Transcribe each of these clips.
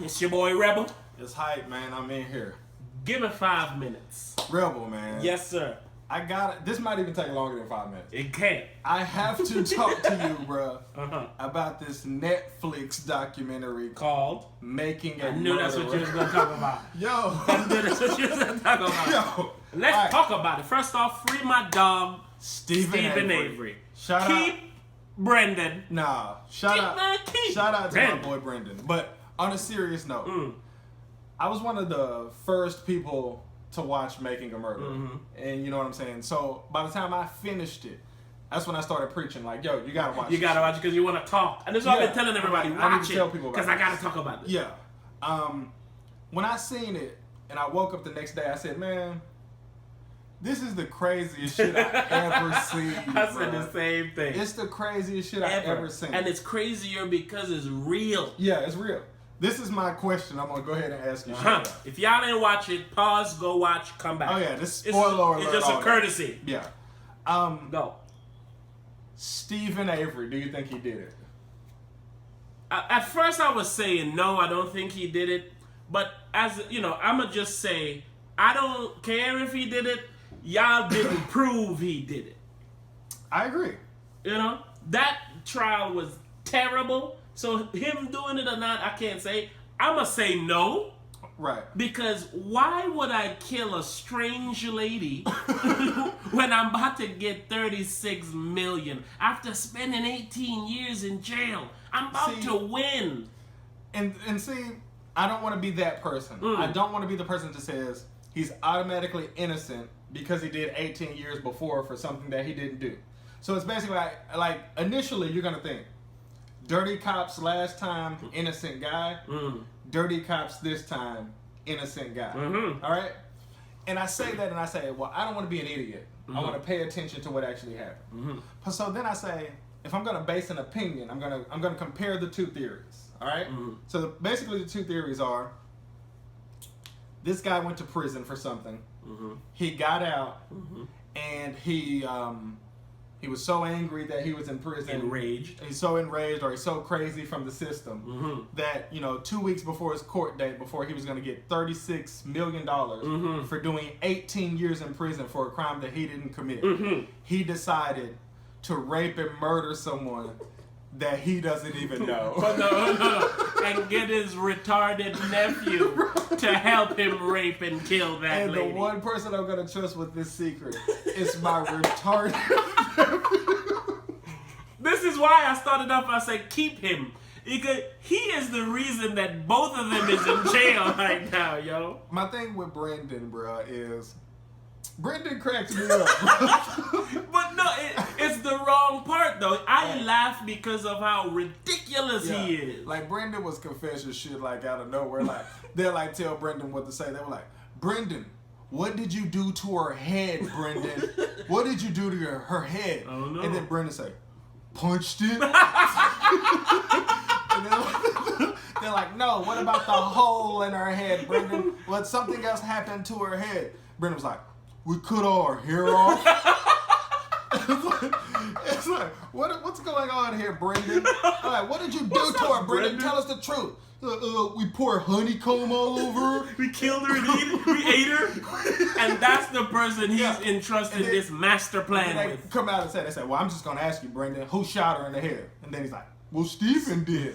It's your boy Rebel. It's hype, man. I'm in here. Give it 5 minutes. Rebel, man. Yes, sir. I got it. This might even take longer than 5 minutes. It can't. I have to talk to you, bro, about this Netflix documentary Called Making a I knew that's what you was going to talk about. Yo. I knew that's what you was going to talk about. Yo. Let's talk about it. First off, free my dog, Stephen Avery. Shout Keep out. Brendan. Nah. Shout out to Brendan. my boy Brendan. But on a serious note, I was one of the first people to watch Making a Murderer. And you know what I'm saying? So by the time I finished it, that's when I started preaching. Like, yo, you gotta watch it. You gotta watch it because you want to talk. And that's what I've been telling everybody. I need Watch to it tell people about because I gotta talk about it. Yeah. When I seen it and I woke up the next day, I said, man, this is the craziest shit I've ever seen. I said the same thing. It's the craziest shit I've ever seen. And it's crazier because it's real. Yeah, it's real. This is my question. I'm going to go ahead and ask you shit. If y'all didn't watch it, pause, go watch, come back. Oh, yeah. This spoiler alert. It's just a courtesy. Yeah. Go. Stephen Avery, do you think he did it? At first I was saying no, I don't think he did it. But as you know, I'm going to just say, I don't care if he did it. Y'all didn't prove he did it. I agree. You know, that trial was terrible. So him doing it or not, I can't say. I'm going to say no. Right. Because why would I kill a strange lady when I'm about to get $36 million after spending 18 years in jail? I'm about to win. And see, I don't want to be that person. I don't want to be the person that says he's automatically innocent because he did 18 years before for something that he didn't do. So it's basically like initially you're going to think, dirty cops last time, innocent guy. Dirty cops this time, innocent guy. All right? And I say that and I say, well, I don't want to be an idiot. I want to pay attention to what actually happened. So then I say, if I'm going to base an opinion, I'm going to compare the two theories. All right? So basically the two theories are, this guy went to prison for something. He got out and he was so angry that he was in prison. Enraged. He's so enraged or he's so crazy from the system that, 2 weeks before his court date, before he was going to get $36 million for doing 18 years in prison for a crime that he didn't commit, he decided to rape and murder someone that he doesn't even know. No. And get his retarded nephew to help him rape and kill that lady. And the one person I'm going to trust with this secret is my retarded nephew. This is why I started off, I said, keep him. Because he is the reason that both of them is in jail right now, yo. My thing with Brendan, bro, is Brendan cracks me up. But no, it's the wrong part, though. I laugh because of how ridiculous he is. Like, Brendan was confessing shit, like, out of nowhere. Like, they'll, like, tell Brendan what to say. They were like, Brendan, what did you do to her head, Brendan? What did you do to her head? I don't know. And then Brendan say, punched it. And they're like, no, what about the hole in her head, Brendan? What, something else happened to her head? Brendan was like, we cut all her hair off. It's like, what's going on here, Brendan? I'm like, what did you do to her, Brendan? Tell us the truth. We poured honeycomb all over her. We killed her and we ate her. And that's the person he's entrusted this master plan they with. Come out and they say, well, I'm just going to ask you, Brendan, who shot her in the head? And then he's like, well, Stephen did.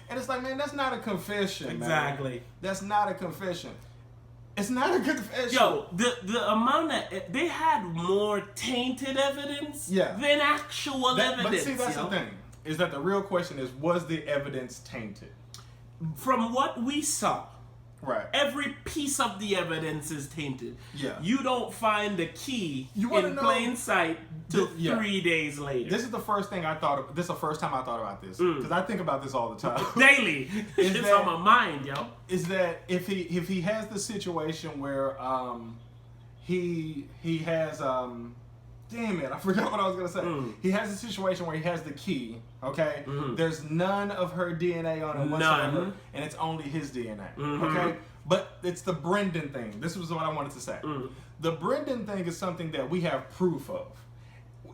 And it's like, man, that's not a confession, Exactly. man. That's not a confession. It's not a confession. Yo, the amount that they had more tainted evidence than actual evidence. But see, that's the thing. Is that the real question is, was the evidence tainted? From what we saw, right, every piece of the evidence is tainted. Yeah. You don't find the key in plain sight till 3 days later. This is the first thing I thought of. This is the first time I thought about this. Because I think about this all the time. Daily. It's on my mind, yo. Is that if he has the situation where he has damn it, I forgot what I was gonna say. He has a situation where he has the key, okay? There's none of her DNA on it whatsoever, and it's only his DNA, okay? But it's the Brendan thing. This was what I wanted to say. The Brendan thing is something that we have proof of.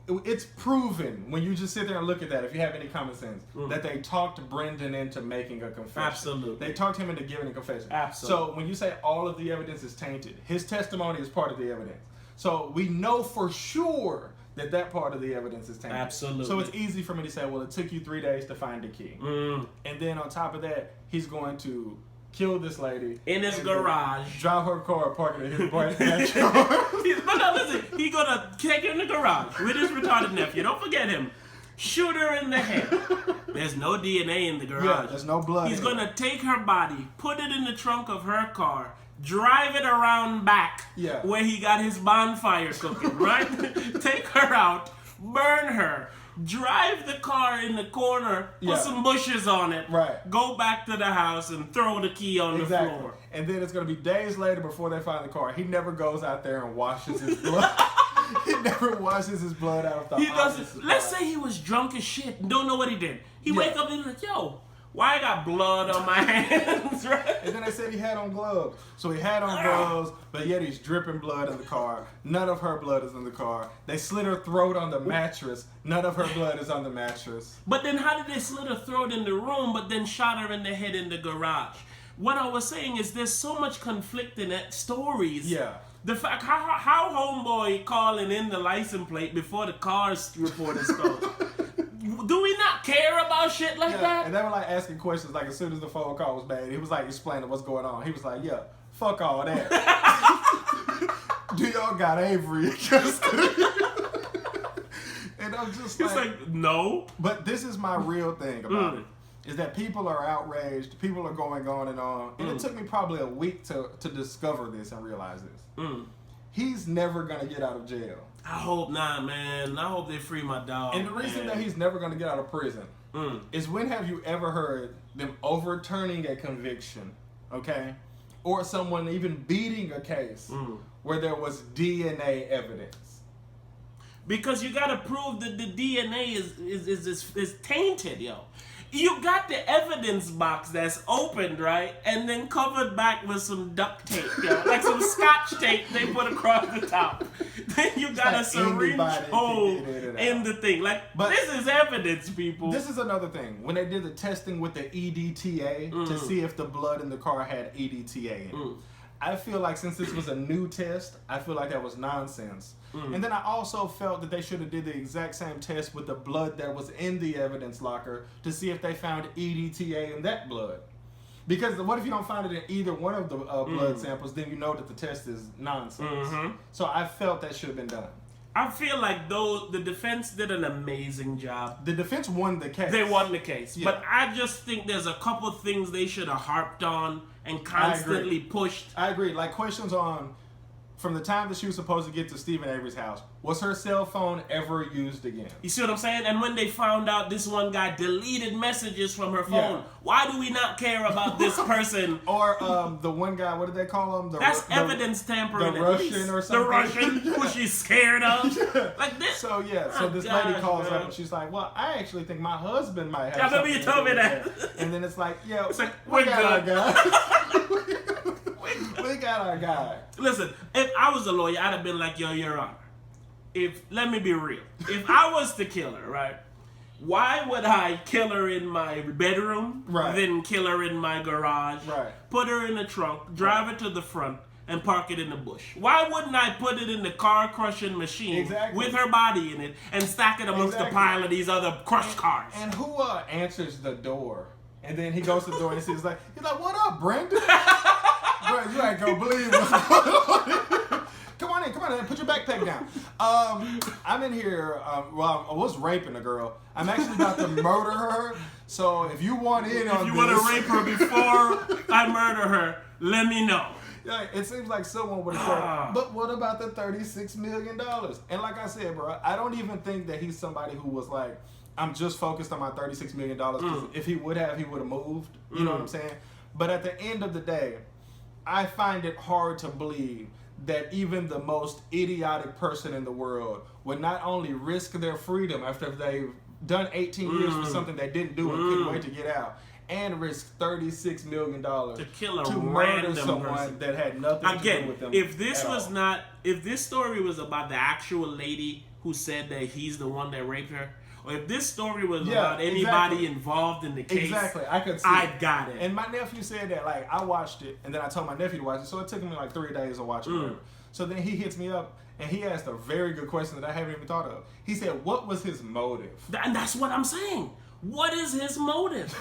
it's proven when you just sit there and look at that, if you have any common sense, that they talked Brendan into making a confession. Absolutely. They talked him into giving a confession. Absolutely. So when you say all of the evidence is tainted, his testimony is part of the evidence. So we know for sure that part of the evidence is tainted. Absolutely. So it's easy for me to say, well, it took you 3 days to find the key. And then on top of that, he's going to kill this lady in his garage, drive her car, park it in his boy's backyard. But no, listen, he's gonna take her in the garage with his retarded nephew. Don't forget him. Shoot her in the head. There's no DNA in the garage. Yeah, there's no blood. He's gonna take her body, put it in the trunk of her car, drive it around back where he got his bonfire cooking, right? Take her out, burn her. Drive the car in the corner, put some bushes on it, go back to the house and throw the key on the floor. And then it's going to be days later before they find the car. He never goes out there and washes his blood. He never washes his blood out of the He doesn't. Let's say he was drunk as shit and don't know what he did. He wake up and he's like, yo, why I got blood on my hands, right? And then they said he had on gloves. So he had on gloves, but yet he's dripping blood in the car. None of her blood is in the car. They slit her throat on the mattress. None of her blood is on the mattress. But then how did they slit her throat in the room, but then shot her in the head in the garage? What I was saying is there's so much conflicting stories. Yeah. The fact, how homeboy calling in the license plate before the car's report is stolen. Do we not care about shit like that? And they were like asking questions like as soon as the phone call was made. He was like explaining what's going on. He was like, yeah, fuck all that. Do y'all got Avery in custody? And I'm just like, no. But this is my real thing about it. Is that people are outraged, people are going on. And it took me probably a week to discover this and realize this. He's never going to get out of jail. I hope not, man. I hope they free my dog. And the reason that he's never going to get out of prison is when have you ever heard them overturning a conviction, okay? Or someone even beating a case where there was DNA evidence? Because you got to prove that the DNA is tainted, yo. You got the evidence box that's opened, right? And then covered back with some duct tape, yo. Like some scotch tape they put across the top. Then you got a syringe hole in the thing. But this is evidence, people. This is another thing. When they did the testing with the EDTA to see if the blood in the car had EDTA in it. I feel like since this was a new test, I feel like that was nonsense. And then I also felt that they should have did the exact same test with the blood that was in the evidence locker to see if they found EDTA in that blood. Because what if you don't find it in either one of the blood samples, then you know that the test is nonsense. So I felt that should have been done. I feel like the defense did an amazing job. The defense won the case. They won the case. Yeah. But I just think there's a couple things they should have harped on and constantly pushed. I agree. Like questions on, from the time that she was supposed to get to Stephen Avery's house, was her cell phone ever used again? You see what I'm saying? And when they found out this one guy deleted messages from her phone, why do we not care about this person? Or the one guy, what did they call him? That's evidence tampering. The Russian or something. The Russian who she's scared of. Like this. So so this lady calls up and she's like, well, I actually think my husband might have something. You told me that. And then it's like, it's like, we got our guy. We got our guy. Listen, if I was a lawyer, I'd have been like, yo, Your Honor, let me be real. If I was the killer, right, why would I kill her in my bedroom, then kill her in my garage, put her in the trunk, drive her to the front, and park it in the bush? Why wouldn't I put it in the car crushing machine with her body in it and stack it amongst the pile of these other crushed cars? And who answers the door? And then he goes to the door and he's like, what up, Brandon? Bro, you ain't gonna believe what's going on. Come on in, put your backpack down. I'm in here, I was raping a girl. I'm actually about to murder her. So if you want on this. If you want to rape her before I murder her, let me know. Yeah, it seems like someone would have said, but what about the $36 million? And like I said, bro, I don't even think that he's somebody who was like, I'm just focused on my $36 million. Because if he would have moved. You know what I'm saying? But at the end of the day, I find it hard to believe that even the most idiotic person in the world would not only risk their freedom after they've done 18 years for something they didn't do and couldn't wait to get out, and risk $36 million to kill to murder someone that had nothing to do with them. If this story was about the actual lady who said that he's the one that raped her, or if this story was about anybody involved in the case, I could see I got it. And my nephew said that, like, I watched it, and then I told my nephew to watch it, so it took me like 3 days to watch it. So then he hits me up, and he asked a very good question that I haven't even thought of. He said, what was his motive? And that's what I'm saying. What is his motive?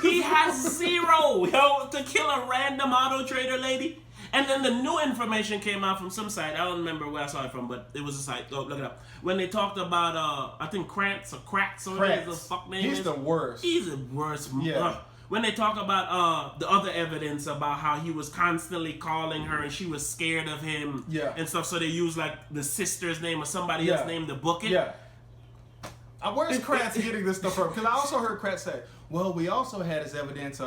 He has zero, to kill a random auto trader lady. And then the new information came out from some site. I don't remember where I saw it from, but it was a site. Oh, look it up. When they talked about, I think Kratz or whatever the fuck name He's is. the worst. He's the worst. Yeah. When they talk about the other evidence about how he was constantly calling her and she was scared of him and stuff, so they used like the sister's name or somebody else's name to book it. Yeah. Where's Kratz getting this stuff from? Because I also heard Kratz say, well, we also had his evidence.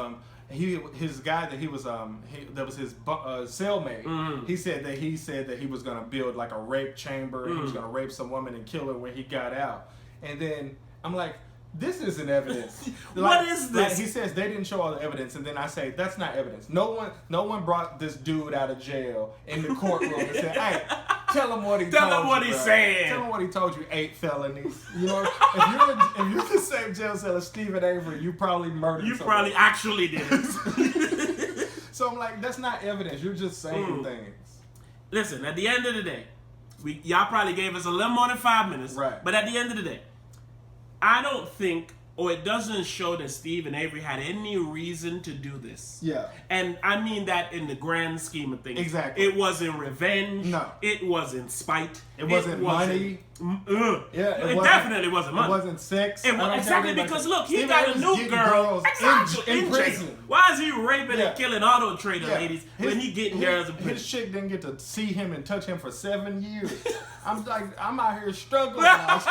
His guy that that was his cellmate. He said that he was gonna build like a rape chamber. He was gonna rape some woman and kill her when he got out. And then I'm like, this isn't evidence. What is this? Like, he says they didn't show all the evidence, and then I say that's not evidence. No one brought this dude out of jail in the courtroom and said, "Hey, tell him what he Tell told him what you, he bro. said. Tell him what he told you. 8 felonies. You know, if you're in the same jail cell as Stephen Avery, you probably murdered. You someone. probably actually did it. So I'm like, that's not evidence. You're just saying things. Listen, at the end of the day, y'all probably gave us a little more than 5 minutes. Right. But at the end of the day, I don't think, or it doesn't show that Stephen Avery had any reason to do this. Yeah. And I mean that in the grand scheme of things. Exactly. It wasn't revenge. No. It wasn't spite. It wasn't money. Yeah, it definitely wasn't money. It wasn't sex. Exactly, because look, he Stephen got a Avery's new getting girl girls exactly, in prison. jail. Why is he raping and killing auto trader ladies when he getting girls in prison? His chick didn't get to see him and touch him for 7 years. I'm out here struggling now.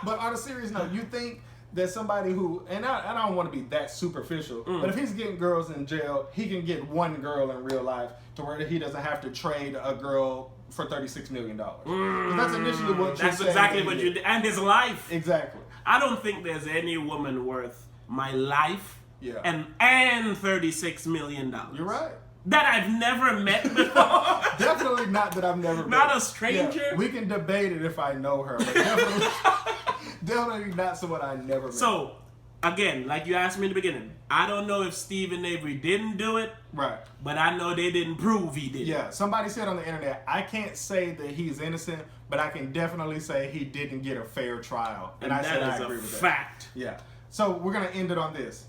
but on a serious note, you think that somebody who, and I don't want to be that superficial, but if he's getting girls in jail, he can get one girl in real life to where he doesn't have to trade a girl for $36 million. That's initially what you're saying. That's exactly what you did. And his life. Exactly. I don't think there's any woman worth my life and $36 million. You're right. That I've never met before. Definitely not that I've never met. Not a stranger. Yeah, we can debate it if I know her, but definitely not someone I never met. So, again, like you asked me in the beginning, I don't know if Stephen Avery didn't do it. Right. But I know they didn't prove he did. Yeah, somebody said on the internet, I can't say that he's innocent, but I can definitely say he didn't get a fair trial. And I said I agree with that. Fact. Yeah. So we're going to end it on this.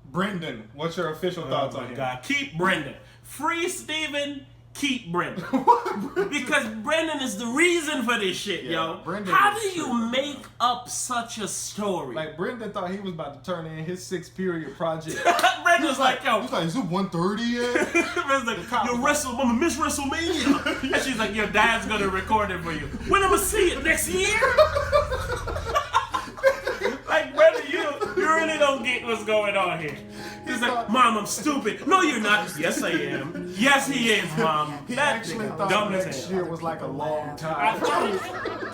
Brendan, what's your official thoughts on him? God. Keep Brendan. Free Stephen, keep Brendan. Because Brendan is the reason for this shit, yo. Brendan How do you make up such a story? Like, Brendan thought he was about to turn in his 6th period project. Brendan's like, yo. He's like, is it 1:30 yet? Brendan's like, yo, I'm gonna miss WrestleMania. And she's like, your dad's gonna record it for you. When I'm gonna see it? Next year? Like, Brendan, you really don't get what's going on here. He's like, Mom, I'm stupid. No, you're not. Yes, I am. Yes, he is, Mom. He actually thought next year was like a long time.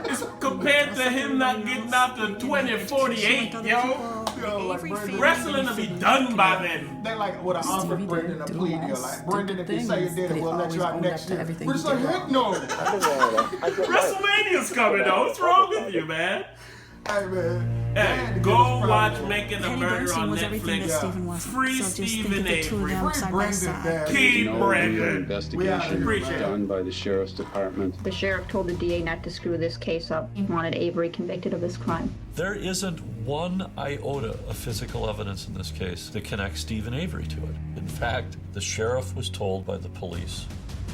It's compared to him not getting out to 2048, yo. Like Wrestling will be done by then. They like would have offered Brendan a plea deal. Like, Brendan, if you say you did it, we'll let you out next year. We're just like, heck no. WrestleMania's coming though. What's wrong with you, man? Hey, man. Hey, go watch Making a Murder on Netflix. Free Stephen Avery. Free Brendan. Keep Brendan. Investigation Appreciate it. done by the Sheriff's Department. The sheriff told the DA not to screw this case up. He wanted Avery convicted of this crime. There isn't one iota of physical evidence in this case that connects Stephen Avery to it. In fact, the sheriff was told by the police,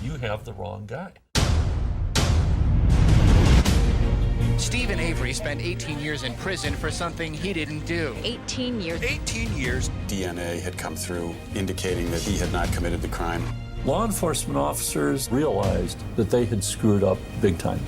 you have the wrong guy. Stephen Avery spent 18 years in prison for something he didn't do. 18 years. 18 years. DNA had come through indicating that he had not committed the crime. Law enforcement officers realized that they had screwed up big time.